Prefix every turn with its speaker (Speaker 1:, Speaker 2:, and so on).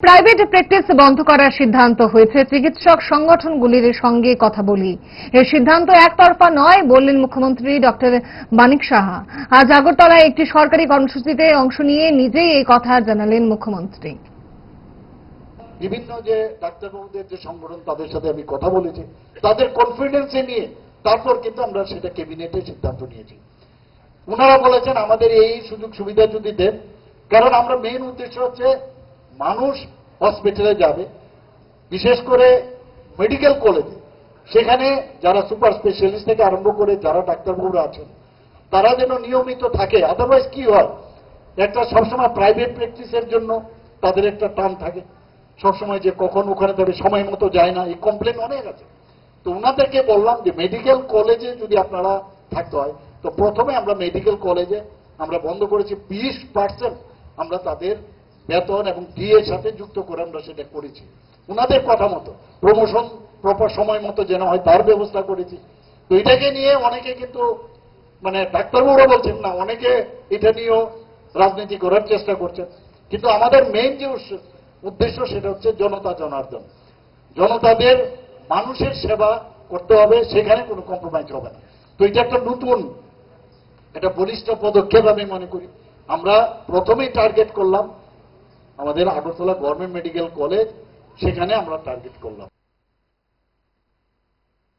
Speaker 1: Private practice বন্ধ করার সিদ্ধান্ত হয়েছে। চিকিৎসক সংগঠনগুলির সঙ্গে কথা বলি। এর সিদ্ধান্ত একতরফা নয় বললেন মুখ্যমন্ত্রী ডক্টর মানিক সাহা। আজ আগরতলায় একটি সরকারি কর্মসূচিতে অংশ নিয়ে নিজেই এই কথা জানালেন মুখ্যমন্ত্রী।
Speaker 2: বিভিন্ন যে ডাক্তারবাবুদের যে সংগঠন তাদের সাথে আমি কথা বলেছি, তাদের কনফিডেন্সে নিয়ে তারপর কিন্তু আমরা সেটা ক্যাবিনেটে সিদ্ধান্ত নিয়েছি। ওনারা বলেছেন আমাদের এই সুযোগ সুবিধা যদি দেন, কারণ আমরা মেইন উদ্দেশ্য হচ্ছে মানুষ হসপিটালে যাবে, বিশেষ করে মেডিকেল কলেজে, সেখানে যারা সুপার স্পেশালিস্ট থেকে আরম্ভ করে যারা ডাক্তারবাবুরা আছেন তারা যেন নিয়মিত থাকে। আদারওয়াইজ কি হয়, একটা সবসময় প্রাইভেট প্র্যাকটিসের জন্য তাদের একটা টান থাকে, সবসময় যে কখন ওখানে যাবে সময় মতো যায় না, এই কমপ্লেন অনেক আছে। তো ওনাদেরকে বললাম যে মেডিকেল কলেজে যদি আপনারা থাকতে হয় তো প্রথমে আমরা মেডিকেল কলেজে আমরা বন্ধ করেছি 20% আমরা তাদের বেতন এবং ডিএর সাথে যুক্ত করে আমরা সেটা করেছি। ওনাদের কথা মতো প্রমোশন প্রপার সময় মতো যেন হয় তার ব্যবস্থা করেছি। তো এটাকে নিয়ে অনেকে কিন্তু মানে ডাক্তারবাবুরা বলছেন না, অনেকে এটা নিয়েও রাজনীতি করার চেষ্টা করছেন, কিন্তু আমাদের মেইন যে উদ্দেশ্য সেটা হচ্ছে জনতা জনার্দন, জনতাদের মানুষের সেবা করতে হবে, সেখানে কোনো কম্প্রোমাইজ হবে না। তো এটা একটা নতুন একটা বলিষ্ঠ পদক্ষেপ আমি মনে করি। আমরা প্রথমেই টার্গেট করলাম আমাদের আগরতলা গভর্নমেন্ট মেডিকেল কলেজ, সেখানে আমরা টার্গেট করলাম।